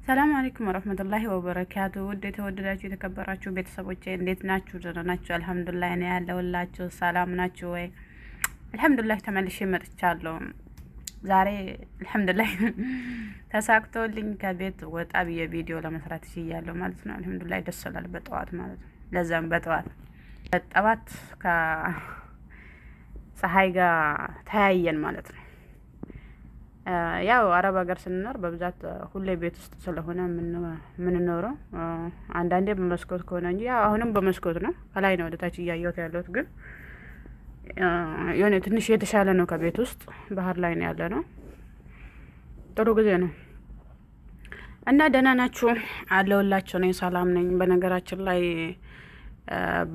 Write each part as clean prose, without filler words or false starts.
ሰላም አለይኩም ወራህመቱላሂ ወበረካቱ። ውድ የተወደዳችሁ የተከበራችሁ ቤተሰቦቼ እንዴት ናችሁ? ደህና ናችሁ? አልሐምዱሊላህ እኔ ያለሁላችሁ። ሰላም ናችሁ ወይ? አልሐምዱሊላህ ተመልሼ መጥቻለሁ። ዛሬ አልሐምዱሊላህ ተሳክቶልኝ ከቤት ወጣ ብዬ ቪዲዮ ለመስራት እችላለሁ ማለት ነው። አልሐምዱሊላህ ደስ ይላል። በጠዋት ማለት ነው። ለዛም በጠዋት ከፀሐይ ጋር ተያየን ማለት ነው። ያው አረብ ሀገር ስንኖር በብዛት ሁሌ ቤት ውስጥ ስለሆነ የምንኖረው አንዳንዴ በመስኮት ከሆነ እንጂ ያው አሁንም በመስኮት ነው። ከላይ ነው ወደታች እያየሁት ያለሁት፣ ግን የሆነ ትንሽ የተሻለ ነው። ከቤት ውስጥ ባህር ላይ ነው ያለ ነው። ጥሩ ጊዜ ነው እና ደህና ናችሁ? አለሁላችሁ። እኔ ሰላም ነኝ። በነገራችን ላይ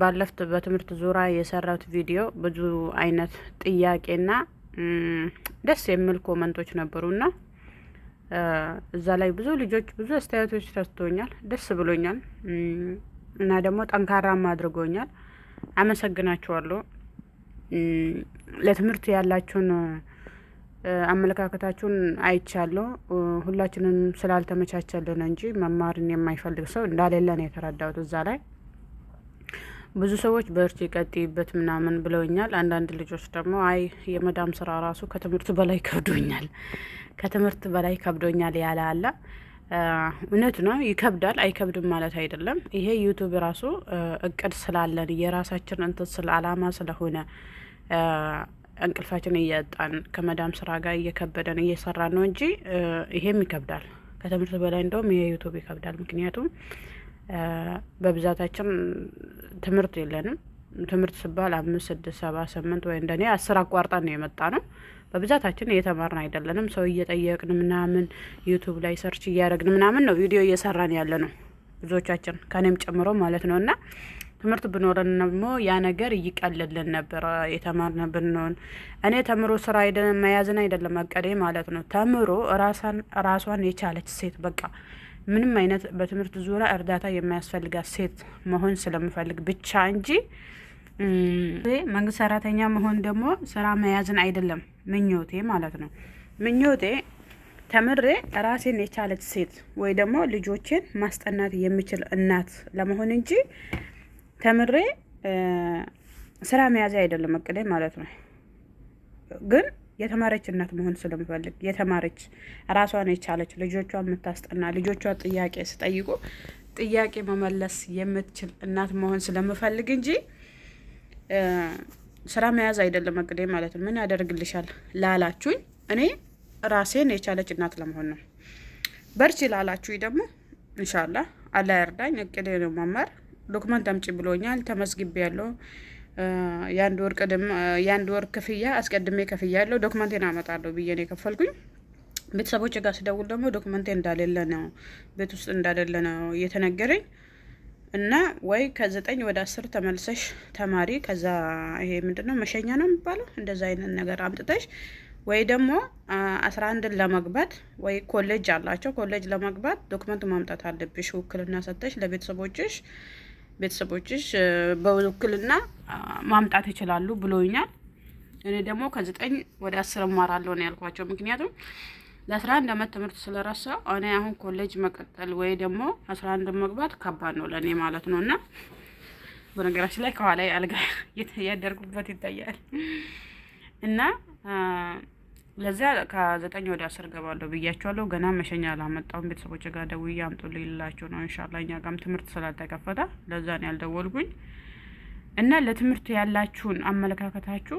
ባለፈው በትምህርት ዙሪያ የሰራሁት ቪዲዮ ብዙ አይነት ጥያቄና ደስ የሚል ኮመንቶች ነበሩና እዛ ላይ ብዙ ልጆች ብዙ አስተያየቶች ተሰጥቶኛል። ደስ ብሎኛል እና ደግሞ ጠንካራም አድርጎኛል። አመሰግናችኋለሁ። ለትምህርት ያላችሁን አመለካከታችሁን አይቻለሁ። ሁላችንም ስላልተመቻቸልን እንጂ መማርን የማይፈልግ ሰው እንዳሌለ ነው የተረዳሁት እዛ ላይ። ብዙ ሰዎች በርቺ ቀጥይበት ምናምን ብለውኛል። አንዳንድ ልጆች ደግሞ አይ የመዳም ስራ ራሱ ከትምህርት በላይ ከብዶኛል ያለ አለ። እውነት ነው፣ ይከብዳል። አይከብድም ማለት አይደለም። ይሄ ዩቱብ ራሱ እቅድ ስላለን የራሳችን እንትን ስለ አላማ ስለሆነ እንቅልፋችን እያጣን ከመዳም ስራ ጋር እየከበደን እየሰራን ነው እንጂ ይሄም ይከብዳል። ከትምህርት በላይ እንደውም ይሄ ዩቱብ ይከብዳል። ምክንያቱም በብዛታችን ትምህርት የለንም። ትምህርት ሲባል 5 6 7 8 ወይ እንደኔ 10 አቋርጠን ነው የመጣ ነው። በብዛታችን እየተማርን አይደለንም። ሰው እየጠየቅን ምናምን ዩቱብ ላይ ሰርች እያደረግን ምናምን ነው ቪዲዮ እየሰራን ያለ ነው ብዙዎቻችን፣ ከኔም ጨምሮ ማለት ነው። እና ትምህርት ብኖረን ደግሞ ያ ነገር ይቀልልን ነበር የተማርን ብንሆን። እኔ ተምሮ ስራ አይደለም መያዝን አይደለም አቀዴ ማለት ነው። ተምሮ ራሷን የቻለች ሴት በቃ ምንም አይነት በትምህርት ዙሪያ እርዳታ የማያስፈልጋት ሴት መሆን ስለምፈልግ ብቻ እንጂ መንግስት ሰራተኛ መሆን ደግሞ ስራ መያዝን አይደለም ምኞቴ ማለት ነው። ምኞቴ ተምሬ ራሴን የቻለች ሴት ወይ ደግሞ ልጆቼን ማስጠናት የምችል እናት ለመሆን እንጂ ተምሬ ስራ መያዝ አይደለም እቅዴ ማለት ነው። ግን የተማረች እናት መሆን ስለምፈልግ የተማረች ራሷን የቻለች ልጆቿን የምታስጠና ልጆቿ ጥያቄ ሲጠይቁ ጥያቄ መመለስ የምትችል እናት መሆን ስለምፈልግ እንጂ ስራ መያዝ አይደለም እቅዴ ማለት ነው። ምን ያደርግልሻል ላላችሁኝ እኔ ራሴን የቻለች እናት ለመሆን ነው። በርቺ ላላችሁኝ ደግሞ ኢንሻአላህ አላህ ያርዳኝ። እቅዴ ነው መማር። ዶክመንት አምጪ ብሎኛል። ተመዝግቤያለሁ። የአንድ ወር ክፍያ አስቀድሜ ከፍያ ያለው ዶክመንቴን አመጣለሁ ብዬ ነው የከፈልኩኝ። ቤተሰቦች ጋር ስደውል ደግሞ ዶክመንቴ እንዳሌለ ነው ቤት ውስጥ እንዳሌለ ነው እየተነገረኝ እና ወይ ከ9 ወደ 10 ተመልሰሽ ተማሪ ከዛ ይሄ ምንድነው መሸኛ ነው የሚባለው እንደዛ አይነት ነገር አምጥተሽ ወይ ደግሞ 11 ለመግባት ወይ ኮሌጅ አላቸው ኮሌጅ ለመግባት ዶክመንት ማምጣት አለብሽ። ውክልና ሰጥተሽ ቤተሰቦችሽ በውክልና ማምጣት ይችላሉ ብሎኛል። እኔ ደግሞ ከ9 ወደ 10 እማራለሁ ነው ያልኳቸው። ምክንያቱም ለ11 ዓመት ትምህርት ስለረሳው እኔ አሁን ኮሌጅ መቀጠል ወይ ደግሞ 11 መግባት ከባድ ነው ለኔ ማለት ነው። እና በነገራችን ላይ ከኋላ አልጋ ያደርጉበት ይታያል እና ለዛ ከ9 ወደ 10 ገባለሁ ብያቸዋለሁ። ገና መሸኛ አላመጣሁም። ቤተሰቦች ጋር ደውዬ አምጡልኝ ልላቸው ነው። ኢንሻአላህ እኛ ጋርም ትምህርት ስላልተከፈተ ለዛ ነው ያልደወልኩኝ። እና ለትምህርት ያላችሁን አመለካከታችሁ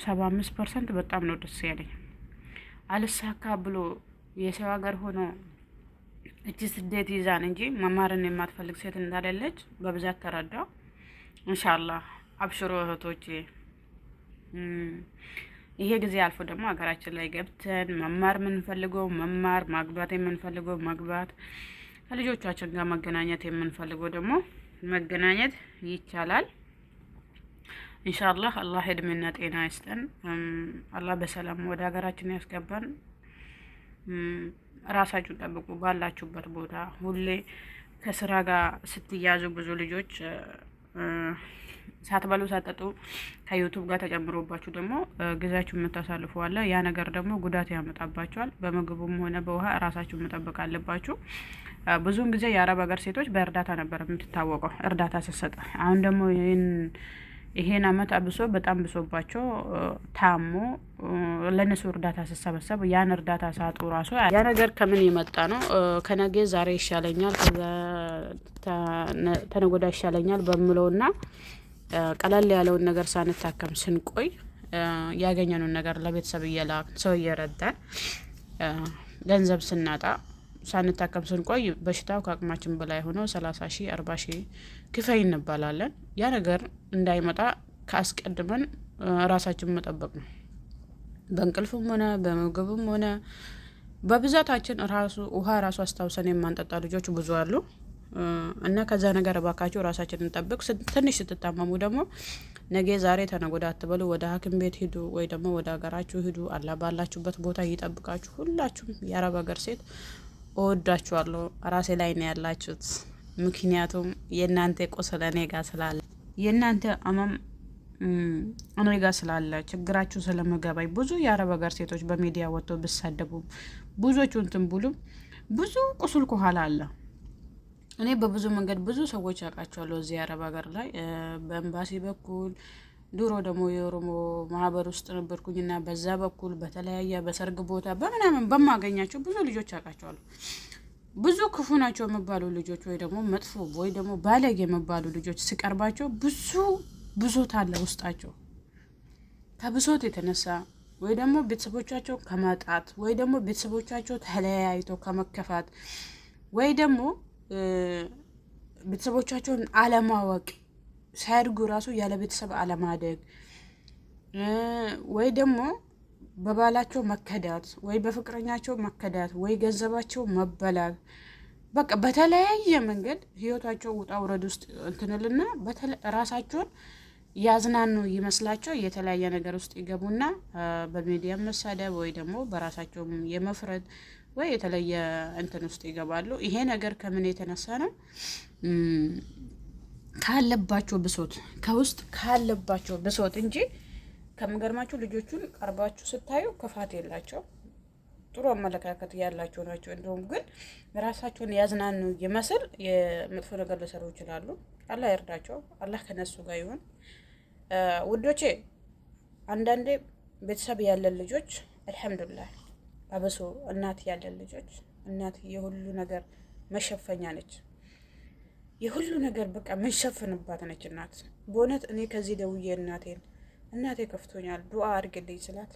75% በጣም ነው ደስ ያለኝ። አልሳካ ብሎ የሰው ሀገር ሆኖ እቺ ስደት ይዛን እንጂ መማርን የማትፈልግ ሴት እንዳለች በብዛት ተረዳው። ኢንሻአላህ አብሽሮ እህቶቼ። ይሄ ጊዜ አልፎ ደግሞ ሀገራችን ላይ ገብተን መማር የምንፈልገው መማር፣ ማግባት የምንፈልገው ማግባት፣ ከልጆቻችን ጋር መገናኘት የምንፈልገው ደግሞ መገናኘት ይቻላል። ኢንሻአላህ አላህ እድሜና ጤና ይስጠን። አላህ በሰላም ወደ ሀገራችን ያስገባን። ራሳችሁን ጠብቁ ባላችሁበት ቦታ። ሁሌ ከስራ ጋር ስትያዙ ብዙ ልጆች ሳትበሉ ሳትጠጡ ከዩቱብ ጋር ተጨምሮባችሁ ደግሞ ጊዜያችሁ የምታሳልፉ አለ። ያ ነገር ደግሞ ጉዳት ያመጣባችኋል። በምግቡም ሆነ በውሃ ራሳችሁ መጠበቅ አለባችሁ። ብዙውን ጊዜ የአረብ ሀገር ሴቶች በእርዳታ ነበር የምትታወቀው፣ እርዳታ ስትሰጥ። አሁን ደግሞ ይሄን አመት አብሶ በጣም ብሶባቸው ታሞ ለነሱ እርዳታ ሲሰበሰብ ያን እርዳታ ሳጡ ራሱ ያ ነገር ከምን የመጣ ነው? ከነገ ዛሬ ይሻለኛል፣ ተነገ ወዲያ ይሻለኛል በሚለውና ቀለል ያለውን ነገር ሳንታከም ስንቆይ ያገኘነውን ነገር ለቤተሰብ እየላክ ሰው እየረዳን ገንዘብ ስናጣ ሳንታከም ስንቆይ በሽታው ከአቅማችን በላይ ሆኖ 30 ሺህ 40 ሺህ ክፈይ እንባላለን። ያ ነገር እንዳይመጣ ካስቀድመን ራሳችን መጠበቅ ነው። በእንቅልፍም ሆነ በምግብም ሆነ በብዛታችን ውሃ ራሱ አስታውሰን የማንጠጣ ልጆች ብዙ አሉ። እና ከዛ ነገር እባካችሁ ራሳችንን እንጠብቅ። ትንሽ ስትታመሙ ደግሞ ነገ ዛሬ ተነገ ወዲያ አትበሉ። ወደ ሐኪም ቤት ሂዱ ወይ ደግሞ ወደ ሀገራችሁ ሂዱ። አላህ ባላችሁበት ቦታ ይጠብቃችሁ። ሁላችሁም የአረብ ሀገር ሴት እወዳችኋለሁ። ራሴ ላይ ነው ያላችሁት። ምክንያቱም የእናንተ ቁስል እኔ ጋር ስላለ፣ የእናንተ አመም እኔ ጋር ስላለ፣ ችግራችሁ ስለምገባኝ ብዙ የአረብ ሀገር ሴቶች በሚዲያ ወጥቶ ቢሳደቡም ብዙዎቹ እንትን ብሉም ብዙ ቁስል ከኋላ አለ። እኔ በብዙ መንገድ ብዙ ሰዎች ያውቃቸዋለሁ እዚህ አረብ ሀገር ላይ በኤምባሲ በኩል ድሮ ደግሞ የኦሮሞ ማህበር ውስጥ ነበርኩኝና በዛ በኩል በተለያየ በሰርግ ቦታ በምናምን በማገኛቸው ብዙ ልጆች ያውቃቸዋለሁ። ብዙ ክፉ ናቸው የሚባሉ ልጆች ወይ ደግሞ መጥፎ ወይ ደግሞ ባለጌ የሚባሉ ልጆች ሲቀርባቸው ብዙ ብሶት አለ ውስጣቸው። ከብሶት የተነሳ ወይ ደግሞ ቤተሰቦቻቸው ከማጣት ወይ ደግሞ ቤተሰቦቻቸው ተለያይተው ከመከፋት ወይ ደግሞ ቤተሰቦቻቸውን አለማወቅ፣ ሳያድጉ ራሱ ያለ ቤተሰብ አለማደግ ወይ ደግሞ በባላቸው መከዳት ወይ በፍቅረኛቸው መከዳት ወይ ገንዘባቸው መበላት፣ በቃ በተለያየ መንገድ ህይወታቸው ውጣ ውረድ ውስጥ እንትንልና ራሳቸውን ያዝናኑ ይመስላቸው የተለያየ ነገር ውስጥ ይገቡና በሚዲያ መሳደብ ወይ ደግሞ በራሳቸው የመፍረድ ወይ የተለየ እንትን ውስጥ ይገባሉ። ይሄ ነገር ከምን የተነሳ ነው? ካለባቸው ብሶት፣ ከውስጥ ካለባቸው ብሶት እንጂ ከሚገርማችሁ ልጆቹን ቀርባችሁ ስታዩ ክፋት የላቸው፣ ጥሩ አመለካከት ያላቸው ናቸው። እንደውም ግን ራሳቸውን ያዝናኑ ይመስል የመጥፎ ነገር ሊሰሩ ይችላሉ። አላህ ይርዳቸው። አላህ ከነሱ ጋር ይሁን። ውዶቼ አንዳንዴ ቤተሰብ ያለን ልጆች አልሐምዱሊላህ፣ አብሶ እናት ያለን ልጆች፣ እናት የሁሉ ነገር መሸፈኛ ነች። የሁሉ ነገር በቃ መሸፈንባት ነች እናት። በእውነት እኔ ከዚህ ደውዬ እናቴ ከፍቶኛል ዱአ አድርግልኝ ስላት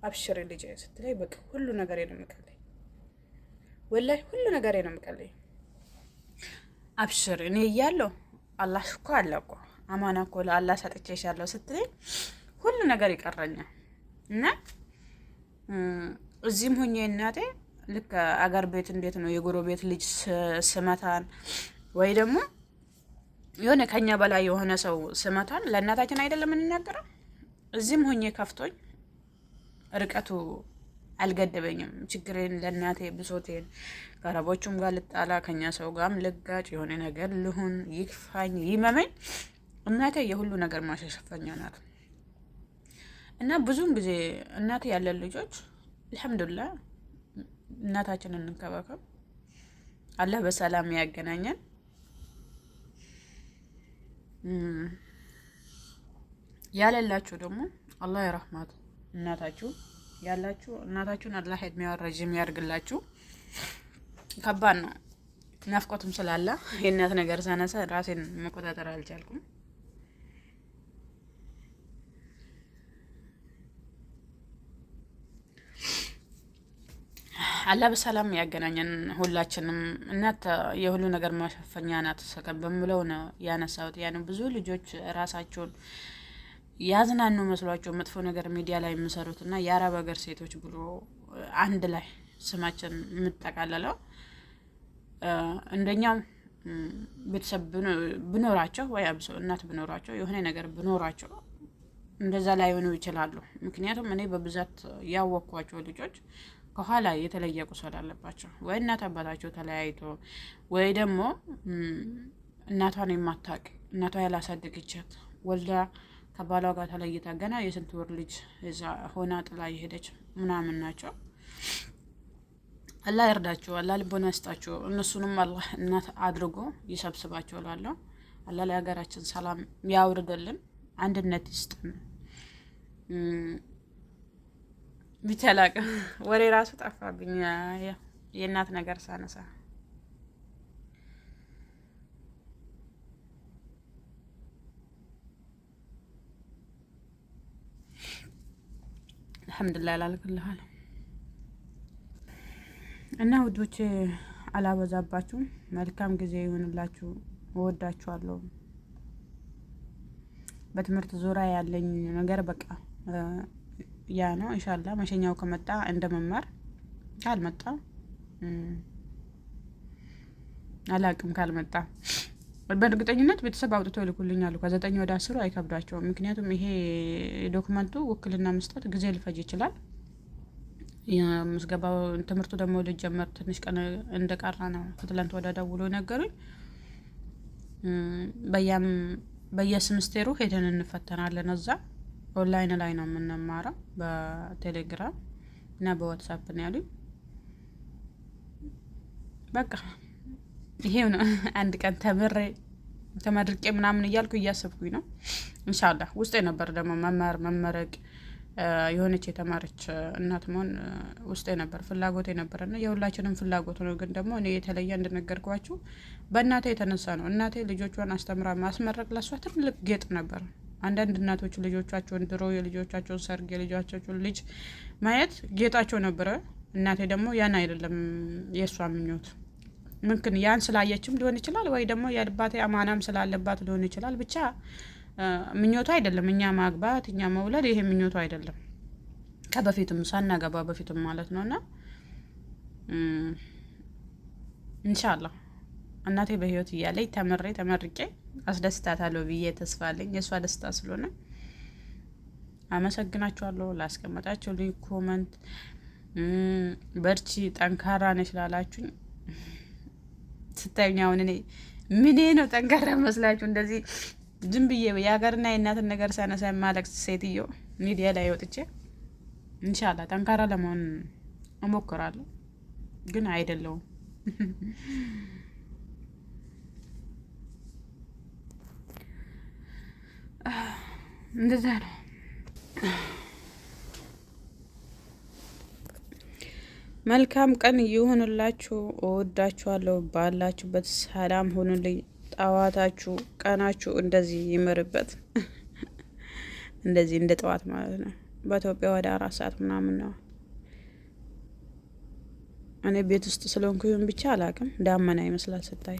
አብሽር ልጅ ስትለኝ በቃ ሁሉ ነገር ነው የምቀለኝ፣ ወላሂ ሁሉ ነገር ነው የምቀለኝ። አብሽር እኔ እያለሁ አላህ እኮ አለ እኮ አማና እኮ ለአላህ ሰጥቼሻለሁ ስትለኝ ሁሉ ነገር ይቀረኛል። እና እዚህም ሆኜ እናቴ ልክ አገር ቤት እንዴት ነው የጎረቤት ልጅ ስመታን ወይ ደግሞ የሆነ ከኛ በላይ የሆነ ሰው ስመታን ለእናታችን አይደለም የምንናገረው። እዚህም ሆኜ ከፍቶኝ ርቀቱ አልገደበኝም። ችግሬን ለእናቴ ብሶቴን ከአረቦቹም ጋር ልጣላ ከኛ ሰው ጋርም ልጋጭ የሆነ ነገር ልሁን ይክፋኝ ይመመኝ እናቴ የሁሉ ነገር ማሸሸፈኛ ናት። እና ብዙውን ጊዜ እናቴ ያለን ልጆች አልሐምዱሊላህ እናታችንን እንከባከብ። አላህ በሰላም ያገናኘን። ያለላችሁ ደግሞ አላህ የረህማት እናታችሁ ያላችሁ እናታችሁን አላህ እድሜዋን ረጅም ያድርግላችሁ። ከባድ ነው ናፍቆትም ስላለ የእናት ነገር ሳነሳ ራሴን መቆጣጠር አልቻልኩም። አላህ በሰላም ያገናኘን ሁላችንም። እናት የሁሉ ነገር ማሸፈኛ ናት በምለው ነው ያነሳሁት። ያን ብዙ ልጆች ራሳቸውን ያዝናኑ መስሏቸው መጥፎ ነገር ሚዲያ ላይ የሚሰሩት እና የአረብ ሀገር ሴቶች ብሎ አንድ ላይ ስማችን የምጠቃለለው እንደኛው ቤተሰብ ብኖራቸው ወይ አብሶ እናት ብኖራቸው የሆነ ነገር ብኖራቸው እንደዛ ላይሆኑ ይችላሉ። ምክንያቱም እኔ በብዛት ያወቅኳቸው ልጆች ከኋላ የተለየ ቁስል አለባቸው። ወይ እናት አባታቸው ተለያይቶ ወይ ደግሞ እናቷን የማታውቅ እናቷ ያላሳደገቻት ወልዳ ከባሏ ጋር ተለይታ ገና የስንት ወር ልጅ እዛ ሆና ጥላ የሄደች ምናምን ናቸው። አላህ ይርዳቸው፣ አላህ ልቦና ይስጣቸው። እነሱንም አላህ እናት አድርጎ ይሰብስባቸው እላለሁ። አላህ ለሀገራችን ሰላም ያውርድልን፣ አንድነት ይስጥን። ቢቻላቅ ወሬ ራሱ ጠፋብኝ የእናት ነገር ሳነሳ። አልሐምዱሊላህ ላልክልሃል እና ውዶች አላበዛባችሁም። መልካም ጊዜ ይሁንላችሁ። እወዳችኋለሁ። በትምህርት ዙሪያ ያለኝ ነገር በቃ ያ ነው። ኢንሻአላህ መሸኛው ከመጣ እንደመማር ካልመጣ አላቅም። ካልመጣ በእርግጠኝነት ቤተሰብ አውጥተው ይልኩልኛሉ። ከ9 ወደ 10 አይከብዳቸውም። ምክንያቱም ይሄ ዶክመንቱ ውክልና መስጠት ጊዜ ሊፈጅ ይችላል። የምስገባው ትምህርቱ ደግሞ ልጀመር ትንሽ ቀን እንደቀራ ነው ከትላንት ወደ ደውሎ ነገሩኝ። በየስምስቴሩ ሄደን እንፈተናለን። እዛ ኦንላይን ላይ ነው የምንማረው፣ በቴሌግራም እና በዋትሳፕ ነው ያሉኝ። በቃ ይሄው ነው። አንድ ቀን ተመርቄ ምናምን እያልኩ እያሰብኩኝ ነው። ኢንሻአላህ ውስጤ ነበር ደግሞ መመረቅ የሆነች የተማረች እናት መሆን ውስጤ ነበር፣ ፍላጎቴ ነበርና የሁላችንም ፍላጎት ነው። ግን ደግሞ እኔ የተለየ እንደነገርኳችሁ በእናቴ የተነሳ ነው። እናቴ ልጆቿን አስተምራ ማስመረቅ ለሷ ትልቅ ጌጥ ነበር። አንዳንድ እናቶች ልጆቻቸውን ድሮ የልጆቻቸውን ሰርግ የልጆቻቸውን ልጅ ማየት ጌጣቸው ነበረ። እናቴ ደግሞ ያን አይደለም የእሷ ምኞት። ምክን ያን ስላየችም ሊሆን ይችላል፣ ወይ ደግሞ የአባቴ አማናም ስላለባት ሊሆን ይችላል። ብቻ ምኞቱ አይደለም እኛ ማግባት እኛ መውለድ፣ ይሄ ምኞቱ አይደለም። ከበፊትም ሳናገባ በፊትም ማለት ነውና ኢንሻአላህ እናቴ በህይወት እያለኝ ተመርቄ አስደስታታለሁ ብዬ ተስፋ አለኝ። የእሷ ደስታ ስለሆነ አመሰግናችኋለሁ። ላስቀመጣችሁ ልኝ ኮመንት፣ በርቺ ጠንካራ ነሽ ላላችሁኝ ስታዩኝ አሁን እኔ ምን ነው ጠንካራ መስላችሁ እንደዚህ ዝም ብዬ የሀገርና የእናትን ነገር ሳነሳ የማለቅስ ሴትዮ ሚዲያ ላይ ወጥቼ ኢንሻአላህ ጠንካራ ለመሆን እሞክራለሁ፣ ግን አይደለሁም። እንደዛ ነው። መልካም ቀን ይሁንላችሁ። እወዳችኋለሁ። ባላችሁበት ሰላም ሁኑልኝ። ጠዋታችሁ ቀናችሁ እንደዚህ ይመርበት። እንደዚህ እንደ ጠዋት ማለት ነው። በኢትዮጵያ ወደ 4 ሰዓት ምናምን ነው። እኔ ቤት ውስጥ ስለሆንኩኝ ብቻ አላቅም። ዳመና ይመስላል ስታይ